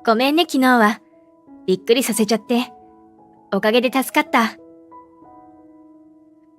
ごめんね昨日は。びっくりさせちゃって。おかげで助かった。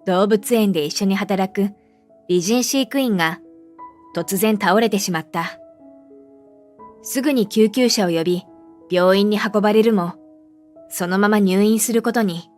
動物園で一緒に働く美人飼育員が突然倒れてしまった。すぐに救急車を呼び、病院に運ばれるも、そのまま入院することに。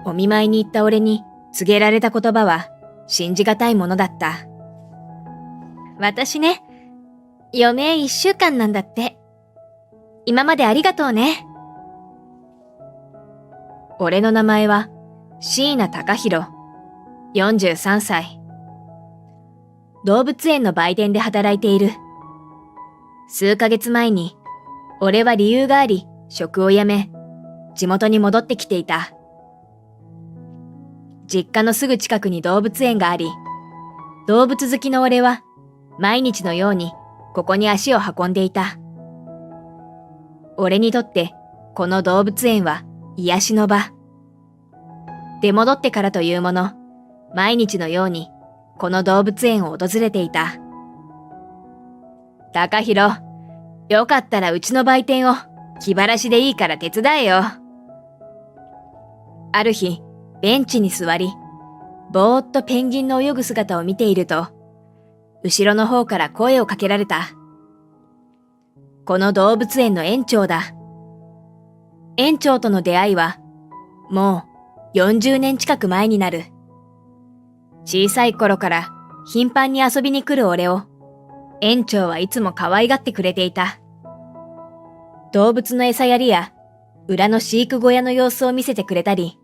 お見舞いに行った俺に告げられた言葉は信じがたいものだった。私ね、余命1週間なんだって。今までありがとうね。俺の名前は椎名貴弘、43歳。動物園の売店で働いている。数ヶ月前に、俺は理由があり、職を辞め、地元に戻ってきていた。実家のすぐ近くに動物園があり、動物好きの俺は、毎日のようにここに足を運んでいた。俺にとって、この動物園は癒しの場。出戻ってからというもの、毎日のように、この動物園を訪れていた。貴弘、よかったらうちの売店を気晴らしでいいから手伝えよ。ある日、ベンチに座り、ぼーっとペンギンの泳ぐ姿を見ていると、後ろの方から声をかけられた。この動物園の園長だ。園長との出会いは、もう40年近く前になる。小さい頃から頻繁に遊びに来る俺を、園長はいつも可愛がってくれていた。動物の餌やりや、裏の飼育小屋の様子を見せてくれたり、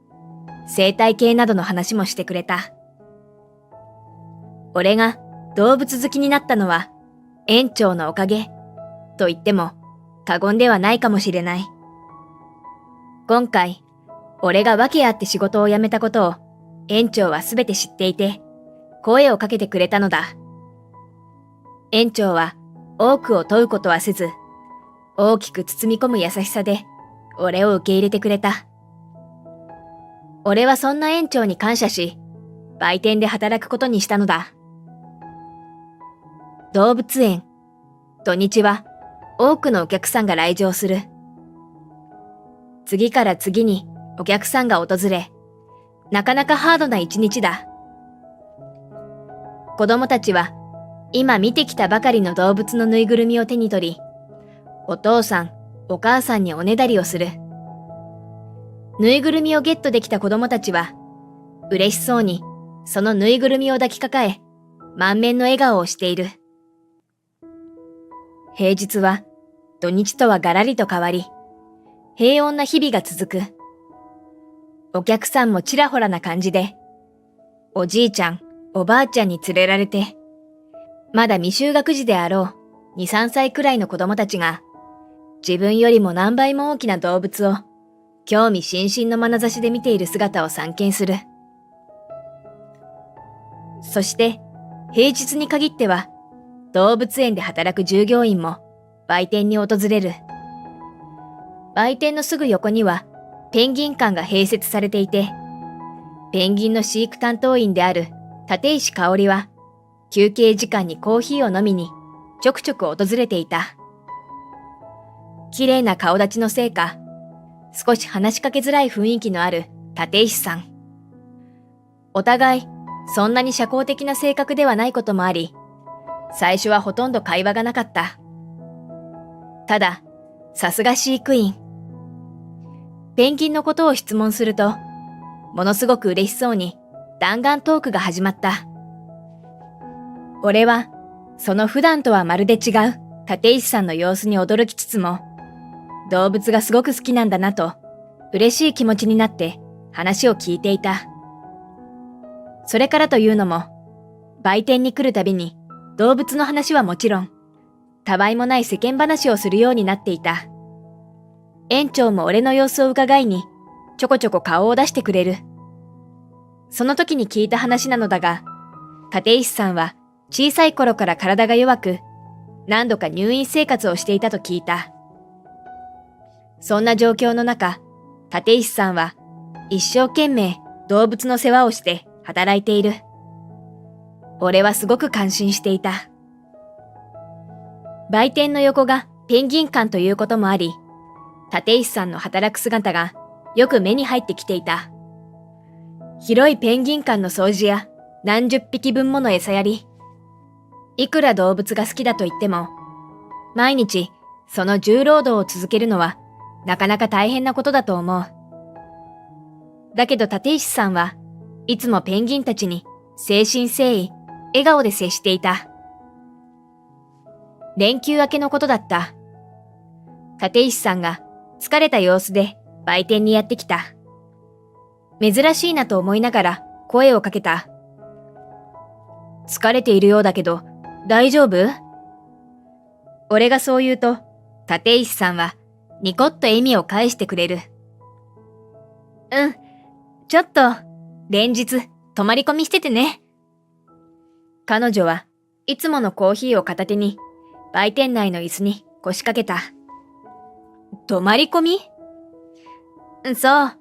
生態系などの話もしてくれた。俺が動物好きになったのは、園長のおかげ、と言っても過言ではないかもしれない。今回、俺が訳あって仕事を辞めたことを、園長はすべて知っていて、声をかけてくれたのだ。園長は多くを問うことはせず、大きく包み込む優しさで、俺を受け入れてくれた。俺はそんな園長に感謝し、売店で働くことにしたのだ。動物園、土日は多くのお客さんが来場する。次から次にお客さんが訪れ、なかなかハードな一日だ。子供たちは今見てきたばかりの動物のぬいぐるみを手に取り、お父さん、お母さんにおねだりをする。ぬいぐるみをゲットできた子供たちは、嬉しそうにそのぬいぐるみを抱きかかえ、満面の笑顔をしている。平日は土日とはガラリと変わり、平穏な日々が続く。お客さんもちらほらな感じで、おじいちゃん、おばあちゃんに連れられて、まだ未就学児であろう2、3歳くらいの子供たちが、自分よりも何倍も大きな動物を興味津々の眼差しで見ている姿を散見する。そして平日に限っては動物園で働く従業員も売店に訪れる。売店のすぐ横にはペンギン館が併設されていて、ペンギンの飼育担当員である立石香織は休憩時間にコーヒーを飲みにちょくちょく訪れていた。綺麗な顔立ちのせいか、少し話しかけづらい雰囲気のある立石さん。お互いそんなに社交的な性格ではないこともあり、最初はほとんど会話がなかった。ただ、さすが飼育員。ペンギンのことを質問すると、ものすごく嬉しそうに弾丸トークが始まった。俺は、その普段とはまるで違う立石さんの様子に驚きつつも、動物がすごく好きなんだなと、嬉しい気持ちになって話を聞いていた。それからというのも、売店に来るたびに動物の話はもちろん、たわいもない世間話をするようになっていた。園長も俺の様子を伺いに、ちょこちょこ顔を出してくれる。その時に聞いた話なのだが、立石さんは小さい頃から体が弱く、何度か入院生活をしていたと聞いた。そんな状況の中、立石さんは一生懸命動物の世話をして働いている。俺はすごく感心していた。売店の横がペンギン館ということもあり、立石さんの働く姿がよく目に入ってきていた。広いペンギン館の掃除や何十匹分もの餌やり。いくら動物が好きだと言っても、毎日その重労働を続けるのはなかなか大変なことだと思う。だけど立石さんはいつもペンギンたちに誠心誠意、笑顔で接していた。連休明けのことだった。立石さんが疲れた様子で売店にやってきた。珍しいなと思いながら声をかけた。疲れているようだけど大丈夫？俺がそう言うと、立石さんはニコッと笑みを返してくれる。うん、ちょっと連日泊まり込みしててね。彼女はいつものコーヒーを片手に売店内の椅子に腰掛けた。泊まり込み？そう。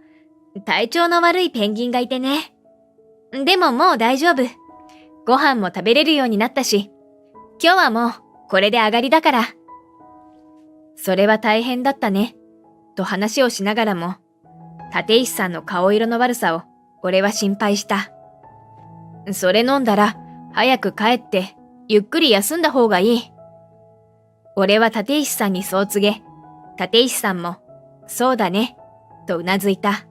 体調の悪いペンギンがいてね。でももう大丈夫。ご飯も食べれるようになったし、今日はもうこれで上がりだから。それは大変だったね。と話をしながらも、立石さんの顔色の悪さを俺は心配した。それ飲んだら早く帰ってゆっくり休んだ方がいい。俺は立石さんにそう告げ、立石さんもそうだね、とうなずいた。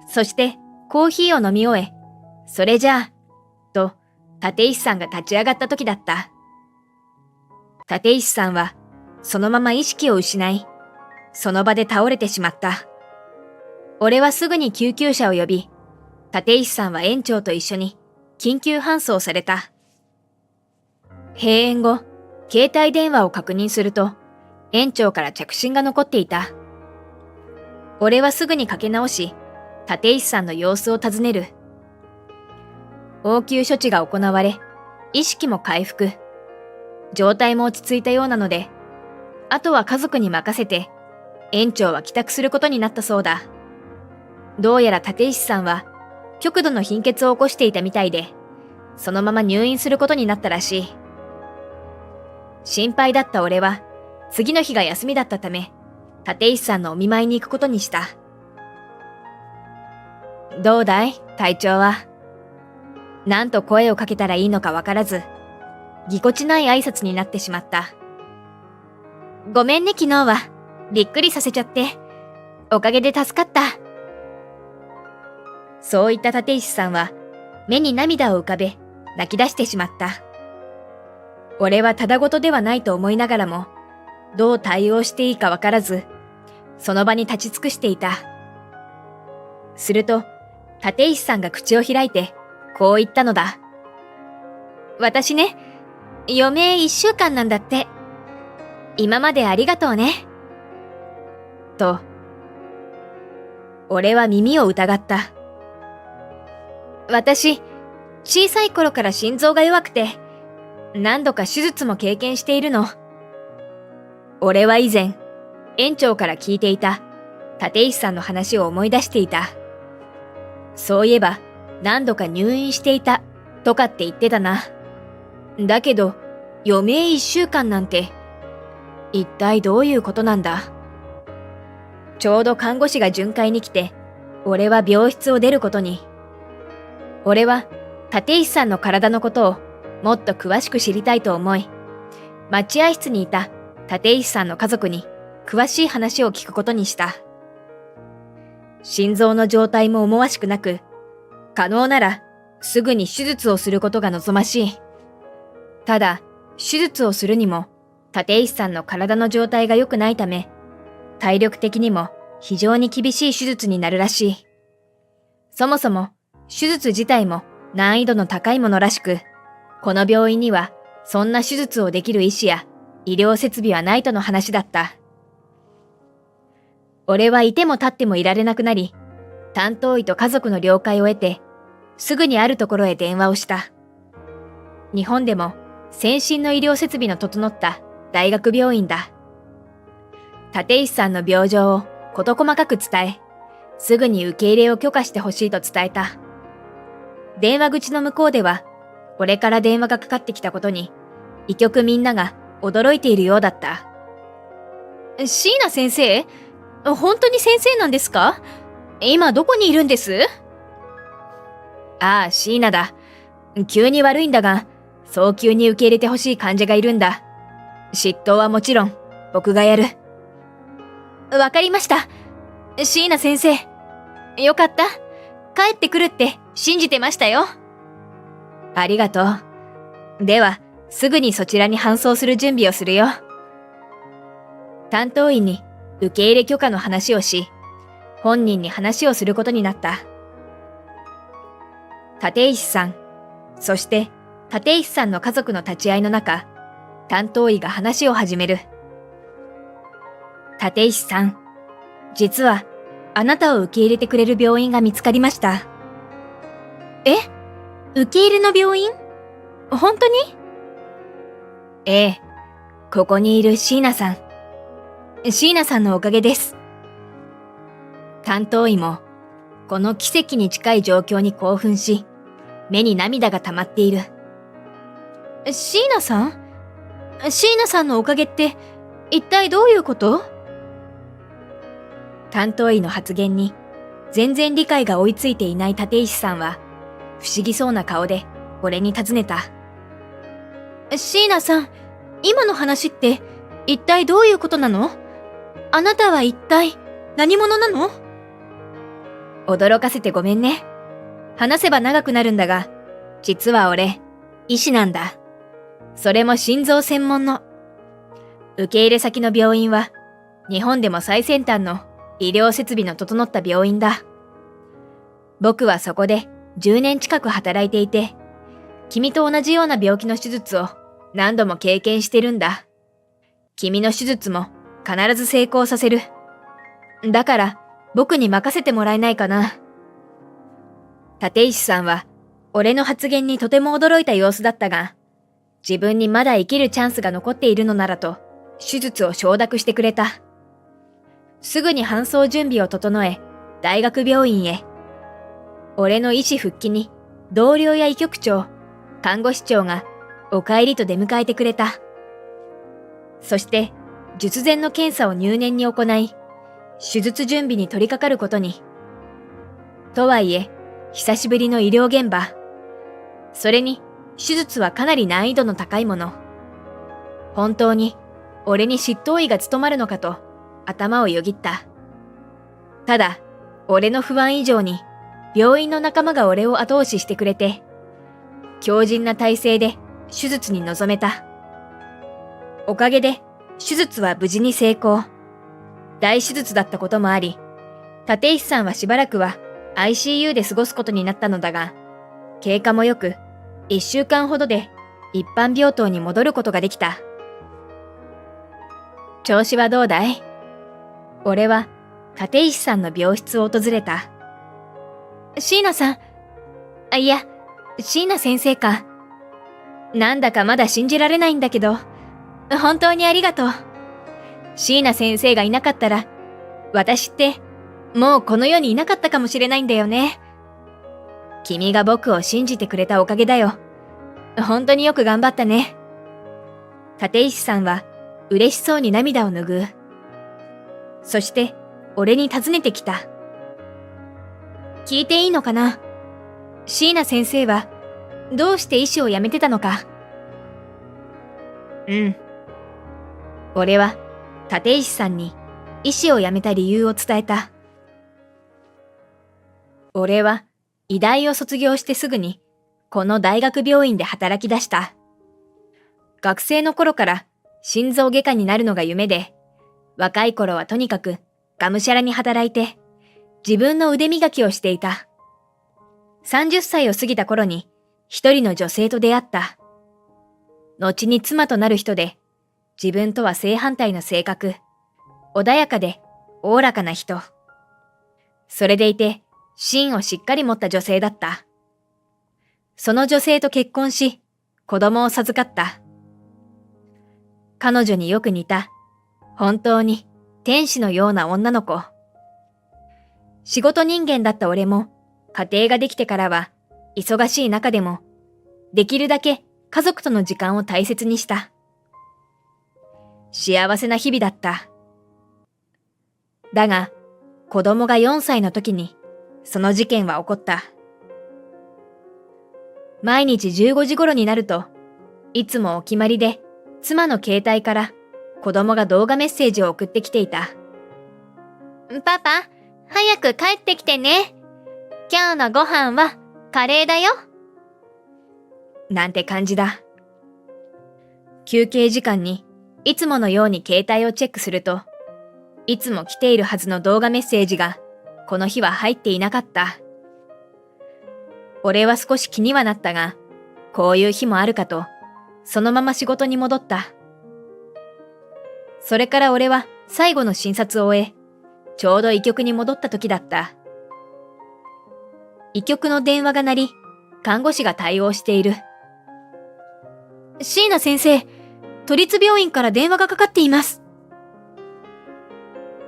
そしてコーヒーを飲み終え、それじゃあ、と立石さんが立ち上がった時だった。立石さんはそのまま意識を失い、その場で倒れてしまった。俺はすぐに救急車を呼び、立石さんは園長と一緒に緊急搬送された。閉園後、携帯電話を確認すると、園長から着信が残っていた。俺はすぐにかけ直し、立石さんの様子を尋ねる。応急処置が行われ、意識も回復。状態も落ち着いたようなので、あとは家族に任せて、園長は帰宅することになったそうだ。どうやら立石さんは、極度の貧血を起こしていたみたいで、そのまま入院することになったらしい。心配だった俺は、次の日が休みだったため、立石さんのお見舞いに行くことにした。どうだい、体調は。なんと声をかけたらいいのかわからず、ぎこちない挨拶になってしまった。ごめんね、昨日は。びっくりさせちゃって。おかげで助かった。そう言った立石さんは、目に涙を浮かべ、泣き出してしまった。俺はただごとではないと思いながらも、どう対応していいかわからず、その場に立ち尽くしていた。すると、立石さんが口を開いて、こう言ったのだ。私ね、余命1週間なんだって。今までありがとうね。と、俺は耳を疑った。私、小さい頃から心臓が弱くて、何度か手術も経験しているの。俺は以前、園長から聞いていた、立石さんの話を思い出していた。そういえば、何度か入院していた、とかって言ってたな。だけど、余命1週間なんて、一体どういうことなんだ。ちょうど看護師が巡回に来て、俺は病室を出ることに。俺は、立石さんの体のことをもっと詳しく知りたいと思い、待合室にいた立石さんの家族に詳しい話を聞くことにした。心臓の状態も思わしくなく、可能ならすぐに手術をすることが望ましい。ただ、手術をするにも、立石さんの体の状態が良くないため、体力的にも非常に厳しい手術になるらしい。そもそも、手術自体も難易度の高いものらしく、この病院にはそんな手術をできる医師や医療設備はないとの話だった。俺はいても立ってもいられなくなり、担当医と家族の了解を得て、すぐにあるところへ電話をした。日本でも先進の医療設備の整った大学病院だ。立石さんの病状を事細かく伝え、すぐに受け入れを許可してほしいと伝えた。電話口の向こうでは、俺から電話がかかってきたことに、医局みんなが驚いているようだった。椎名先生？本当に先生なんですか？今どこにいるんです？ああ、椎名だ。急に悪いんだが、早急に受け入れてほしい患者がいるんだ。執刀はもちろん、僕がやる。わかりました。椎名先生。よかった。帰ってくるって信じてましたよ。ありがとう。では、すぐにそちらに搬送する準備をするよ。担当医に受け入れ許可の話をし、本人に話をすることになった。立石さん、そして立石さんの家族の立ち会いの中、担当医が話を始める。立石さん、実はあなたを受け入れてくれる病院が見つかりました。え？受け入れの病院？本当に？ええ、ここにいる椎名さん。椎名さんのおかげです。担当医も、この奇跡に近い状況に興奮し、目に涙が溜まっている。椎名さん？椎名さんのおかげって、一体どういうこと？担当医の発言に、全然理解が追いついていない立石さんは、不思議そうな顔で、俺に尋ねた。椎名さん、今の話って、一体どういうことなの？あなたは一体、何者なの？驚かせてごめんね。話せば長くなるんだが、実は俺、医師なんだ。それも心臓専門の。受け入れ先の病院は、日本でも最先端の医療設備の整った病院だ。僕はそこで10年近く働いていて、君と同じような病気の手術を何度も経験してるんだ。君の手術も必ず成功させる。だから僕に任せてもらえないかな。立石さんは俺の発言にとても驚いた様子だったが、自分にまだ生きるチャンスが残っているのならと手術を承諾してくれた。すぐに搬送準備を整え、大学病院へ。俺の医師復帰に同僚や医局長、看護師長がお帰りと出迎えてくれた。そして、術前の検査を入念に行い、手術準備に取り掛かることに。とはいえ、久しぶりの医療現場。それに、手術はかなり難易度の高いもの。本当に、俺に執刀医が務まるのかと、頭をよぎった。ただ、俺の不安以上に、病院の仲間が俺を後押ししてくれて、強靭な体制で手術に臨めた。おかげで、手術は無事に成功。大手術だったこともあり、立石さんはしばらくは ICU で過ごすことになったのだが、経過も良く、1週間ほどで一般病棟に戻ることができた。調子はどうだい？俺は立石さんの病室を訪れた。椎名さん、いや、椎名先生か。なんだかまだ信じられないんだけど、本当にありがとう。椎名先生がいなかったら、私って、もうこの世にいなかったかもしれないんだよね。君が僕を信じてくれたおかげだよ。本当によく頑張ったね。立石さんは、嬉しそうに涙を拭う。そして、俺に尋ねてきた。聞いていいのかな？椎名先生は、どうして医師を辞めてたのか。うん。俺は、立石さんに医師を辞めた理由を伝えた。俺は、医大を卒業してすぐに、この大学病院で働き出した。学生の頃から心臓外科になるのが夢で、若い頃はとにかくがむしゃらに働いて、自分の腕磨きをしていた。30歳を過ぎた頃に、一人の女性と出会った。後に妻となる人で、自分とは正反対の性格、穏やかでおおらかな人。それでいて、芯をしっかり持った女性だった。その女性と結婚し、子供を授かった。彼女によく似た、本当に天使のような女の子。仕事人間だった俺も、家庭ができてからは、忙しい中でも、できるだけ家族との時間を大切にした。幸せな日々だった。だが、子供が4歳の時に、その事件は起こった。毎日15時頃になると、いつもお決まりで、妻の携帯から子供が動画メッセージを送ってきていた。パパ、早く帰ってきてね。今日のご飯はカレーだよ。なんて感じだ。休憩時間にいつものように携帯をチェックすると、いつも来ているはずの動画メッセージがこの日は入っていなかった。俺は少し気にはなったが、こういう日もあるかと、そのまま仕事に戻った。それから俺は最後の診察を終え、ちょうど医局に戻った時だった。医局の電話が鳴り、看護師が対応している。椎名先生、都立病院から電話がかかっています。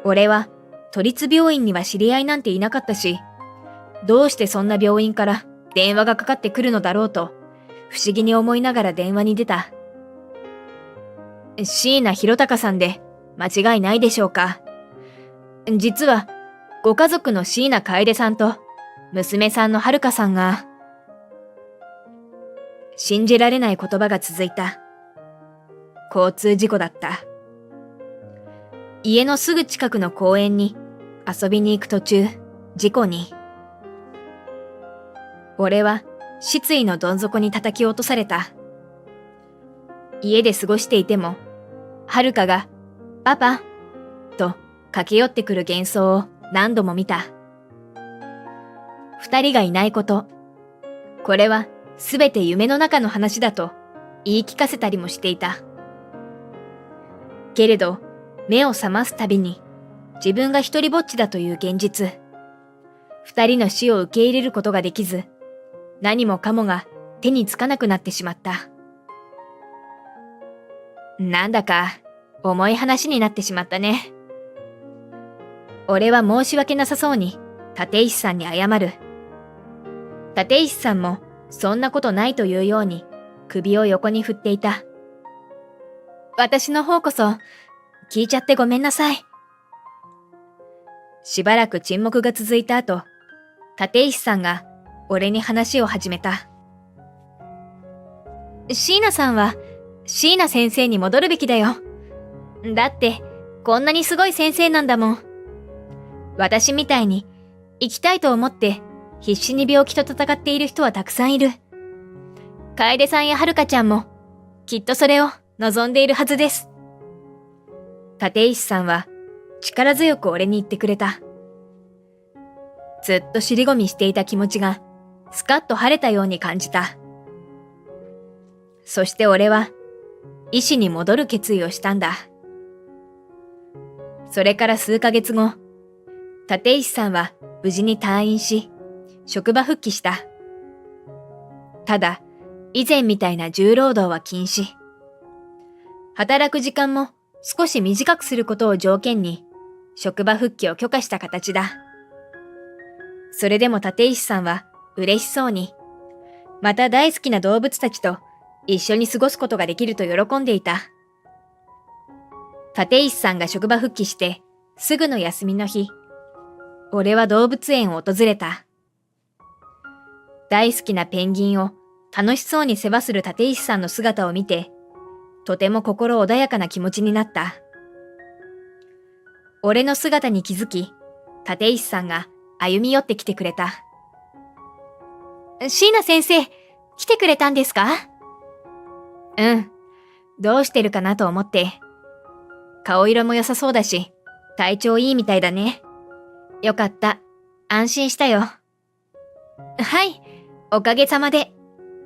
俺は都立病院には知り合いなんていなかったし、どうしてそんな病院から電話がかかってくるのだろうと、不思議に思いながら電話に出た。椎名博隆さんで間違いないでしょうか。実は、ご家族の椎名楓さんと、娘さんの遥さんが、信じられない言葉が続いた。交通事故だった。家のすぐ近くの公園に遊びに行く途中、事故に。俺は失意のどん底に叩き落とされた。家で過ごしていても、遥が、パパ、と駆け寄ってくる幻想を何度も見た。二人がいないこと。これはすべて夢の中の話だと言い聞かせたりもしていた。けれど、目を覚ますたびに自分が一人ぼっちだという現実。二人の死を受け入れることができず、何もかもが手につかなくなってしまった。なんだか重い話になってしまったね。俺は申し訳なさそうに立石さんに謝る。立石さんもそんなことないというように首を横に振っていた。私の方こそ聞いちゃってごめんなさい。しばらく沈黙が続いた後、立石さんが俺に話を始めた。椎名さんは椎名先生に戻るべきだよ。だってこんなにすごい先生なんだもん。私みたいに生きたいと思って必死に病気と戦っている人はたくさんいる。楓さんや遥ちゃんもきっとそれを望んでいるはずです。立石さんは力強く俺に言ってくれた。ずっと尻込みしていた気持ちがスカッと晴れたように感じた。そして俺は医師に戻る決意をしたんだ。それから数ヶ月後、立石さんは無事に退院し、職場復帰した。ただ、以前みたいな重労働は禁止。働く時間も少し短くすることを条件に、職場復帰を許可した形だ。それでも立石さんは嬉しそうに、また大好きな動物たちと一緒に過ごすことができると喜んでいた。立石さんが職場復帰してすぐの休みの日、俺は動物園を訪れた。大好きなペンギンを楽しそうに世話する立石さんの姿を見て、とても心穏やかな気持ちになった。俺の姿に気づき、立石さんが歩み寄ってきてくれた。椎名先生、来てくれたんですか？うん。どうしてるかなと思って。顔色も良さそうだし、体調いいみたいだね。よかった。安心したよ。はい。おかげさまで、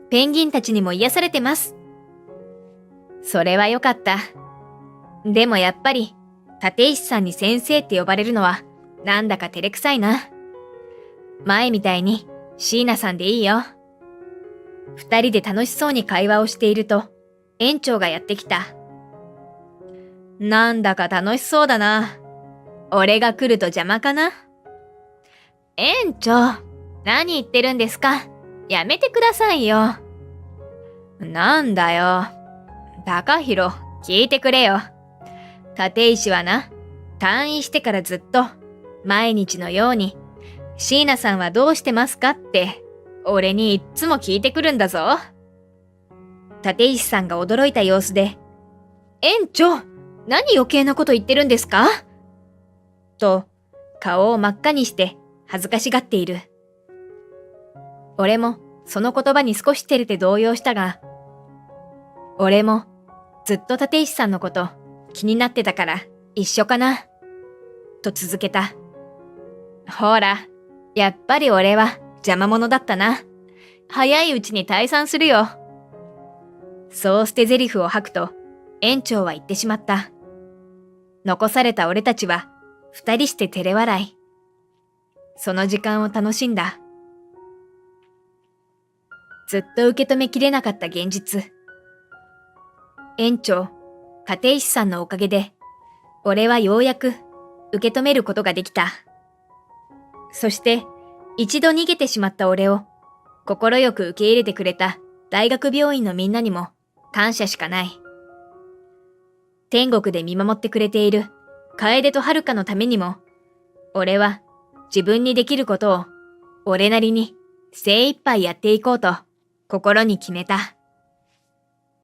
ペンギンたちにも癒されてます。それはよかった。でもやっぱり、立石さんに先生って呼ばれるのは、なんだか照れくさいな。前みたいに、椎名さんでいいよ。二人で楽しそうに会話をしていると、園長がやってきた。なんだか楽しそうだな。俺が来ると邪魔かな？園長、何言ってるんですか？やめてくださいよ。なんだよ。高弘、聞いてくれよ。立石はな、退院してからずっと、毎日のように、椎名さんはどうしてますかって、俺にいっつも聞いてくるんだぞ。立石さんが驚いた様子で、園長、何余計なこと言ってるんですかと、顔を真っ赤にして恥ずかしがっている。俺もその言葉に少し照れて動揺したが、俺もずっと立石さんのこと気になってたから一緒かな、と続けた。ほら、やっぱり俺は邪魔者だったな。早いうちに退散するよ。そう捨て台詞を吐くと、園長は言ってしまった。残された俺たちは二人して照れ笑い。その時間を楽しんだ。ずっと受け止めきれなかった現実。園長、立石さんのおかげで、俺はようやく受け止めることができた。そして、一度逃げてしまった俺を、快く受け入れてくれた大学病院のみんなにも感謝しかない。天国で見守ってくれている楓と遥のためにも、俺は自分にできることを俺なりに精一杯やっていこうと心に決めた。